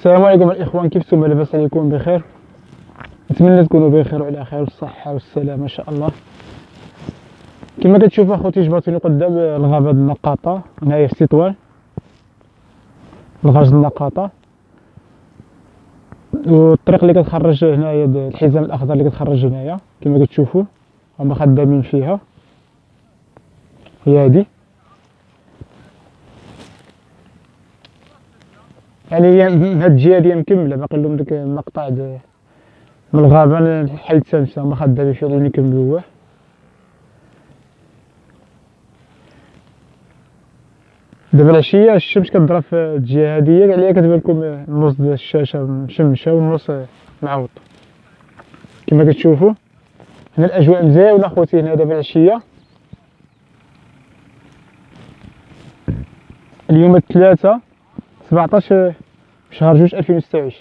السلام عليكم الإخوان، كيفتم؟ لاباس عليكم بخير؟ نتمنى تكونوا بخير وعلى خير والصحة والسلامة إن شاء الله. كما كتشوف أخوتي جبرتوني قدام الغابة ديال النقاطة، هنايا في تطوان الغاز النقاطة، والطريق اللي كتخرج هنايا الحزام الأخضر اللي كتخرج هنايا كما كتشوفوا هما خدامين فيها، هي هادي. يعني هي من هاد الجهة هادي مكملة، باقي لهم داك المقطع من الغابة لحي التمسة هما خدامين فيه غاديين يكملوه. دابا العشية الشمس كتضرب في الجهة هادية، عليها كتبان لكم النص ديال الشاشة مشمشة والنص معوض. كما كتشوفوا هنا الأجواء مزيونة خوتي، هنا دابا العشية. اليوم الثلاثة 17 شهر جوج 2026،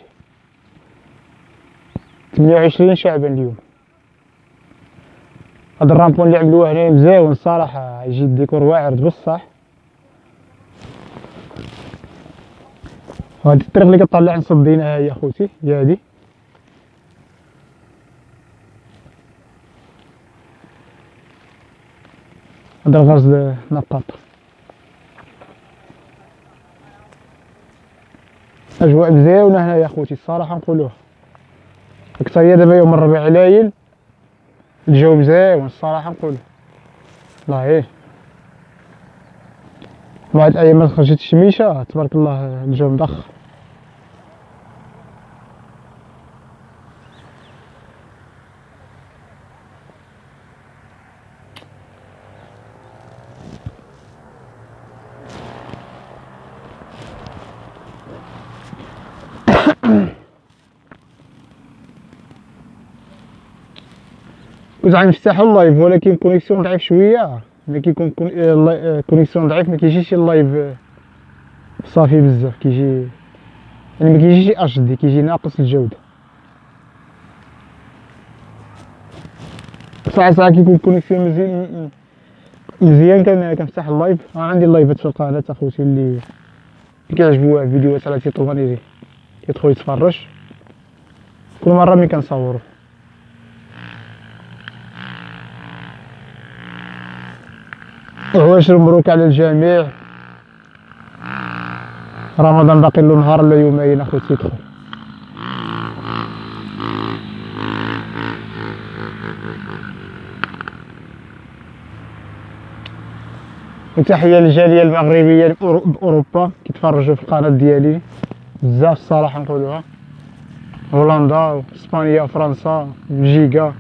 28 شعبان اليوم. هاد الرامبون اللي عملوه هنا مزيون الصراحة، يجي الديكور واعر بصح. وهاد الطريق اللي كطلع نصديناها هي خوتي، هي هادي. هذا الغاز نقاط. أجواء مزيونة هنايا خوتي الصراحة نقولوها، أكثر هي دابا يوم الربيع العايل الجو مزيون الصراحة نقولوه. الله إيه، واحد الأيام ما خرجت الشميشة تبارك الله الجو مضخ. كنت غنفتحو اللايف ولكن كونيكسيون ضعيف شوية، ملي كيكون كونيكسيون ضعيف مكيجيش اللايف صافي بزاف، كيجي يعني مكيجيش اش دي، كيجي ناقص الجودة. ساعة كيكون كونيكسيون مزيان كنفتح اللايف. عندي اللايفات في القناة اخوتي اللي كيعجبوه فيديوهات على تطوان يدخل يتفرج كل مرة ملي كنصورو. وعواشر مبروك على الجميع، رمضان باقي له نهار ولا يومين اخوتي يدخل. وتحية للجالية المغربية بأوروبا كيتفرجوا في القناة ديالي بزاف الصراحة نقولوها، هولندا اسبانيا فرنسا بلجيكا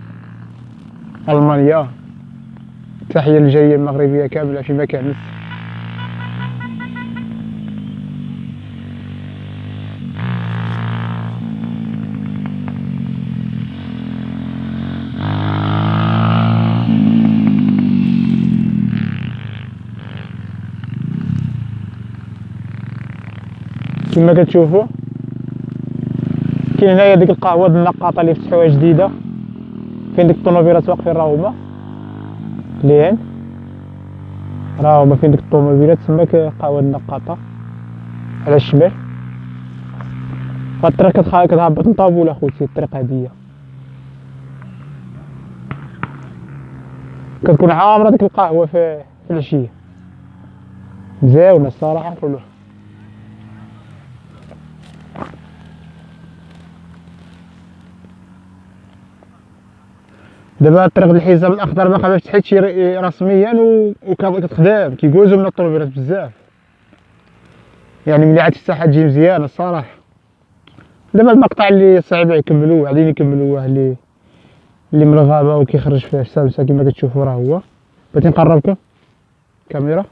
المانيا. تحية للجالية المغربية كاملة في مكان. كما كتشوفوا كاين هنايا ديك القهوة د النقاطة اللي فتحوها جديدة، فين ديك الطوموبيلات واقفين راهما لين راهما فين ديك الطوموبيلات تماك قهوة النقاطة على الشمال. هاد الطريق كتهبط لطابولة خوتي، الطريق هادية كتكون عامرة ديك القهوة في العشية، مزيونة الصراحة نقولوها. دابا الطريق الحزام الأخضر باقا مفتحتش رسميا وكتخدم كيجوزو من الطوموبيلات بزاف، يعني ملي عاد تفتح تجي مزيانة الصراحة. دابا المقطع اللي صعيب يكملوه غاديين يكملوه اللي من الغابة وكيخرج فيه السمسة كما كتشوفوا راه هو. بغيتي نقربكم الكاميرا،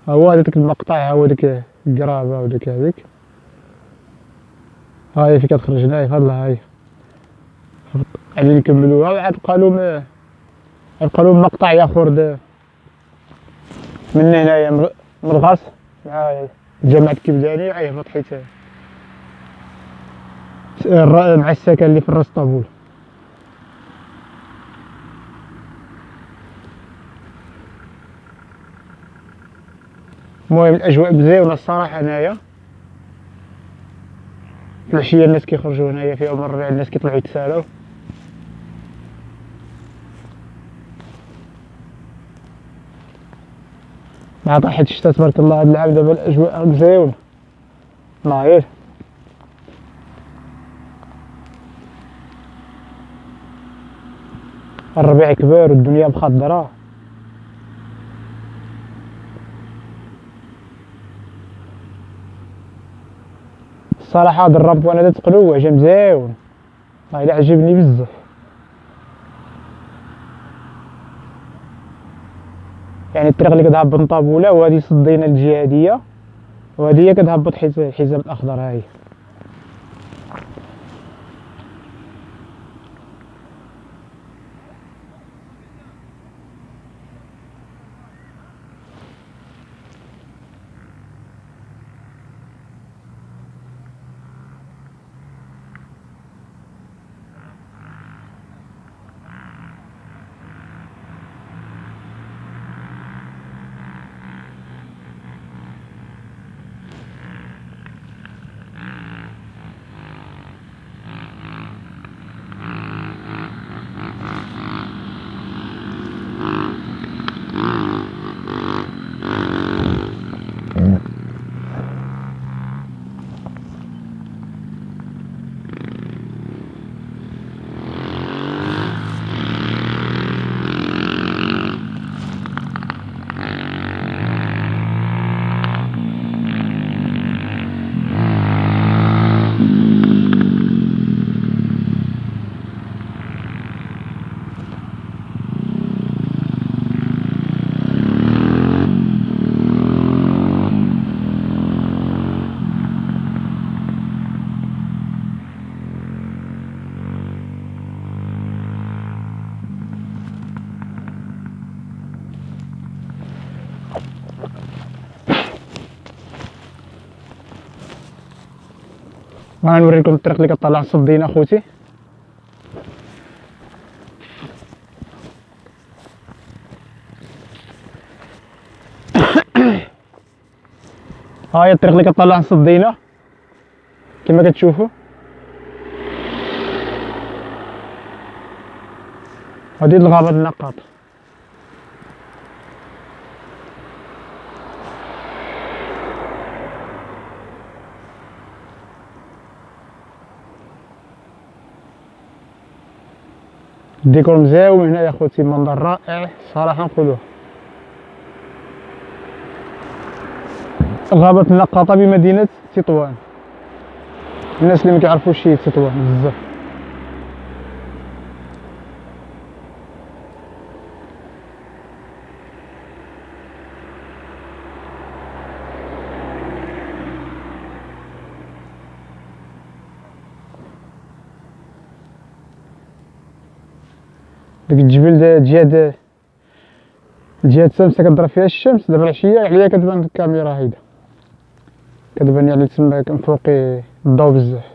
ها هو هذاك المقطع، ها هو ديك القرابة وديك هذيك، ها هي فين كتخرج هنايا في هاد ها هي غاديين يكملوها. وعاد بقى لهم مقطع ياخر من هنايا من الغاص مع جامعة كبداني وعيهبط حيت مع السكن اللي في الراس طابول. المهم الاجواء مزيونه الصراحه هنايا. في العشيه الناس كيخرجوا هنايا في يوم الربيع، الناس كيطلعوا يتسالاو. مع طاحت الشتا تبارك الله هاد العام دابا الاجواء مزيونه نايل. الربيع كبار والدنيا مخضره. الصراحه هاد الراب وانا تقلوع جا مزيون والله الا عجبني بزاف. يعني الطريق اللي كتهبط من طابوله وهادي صدينا الجهاديه، وهادي هي كتهبط حيت الحزام الاخضر. ها هي غنوريكم الطريق اللي كطلع صدينا خوتي. ها هي الطريق اللي كطلع صدينا كما كتشوفوا. هادي الغابة النقاط. الديكور مزيون هنا يا خوتي، منظر رائع صراحة نقولوه. غابة النقاطة بمدينة تطوان. الناس اللي مكيعرفوش شي تطوان بزاف. ديك الجبل جهة الشمس كضرب فيها الشمس دابا العشية عليا كتبان الكاميرا هيدا، كتبان يعني تما من فوقي الضو بزاف.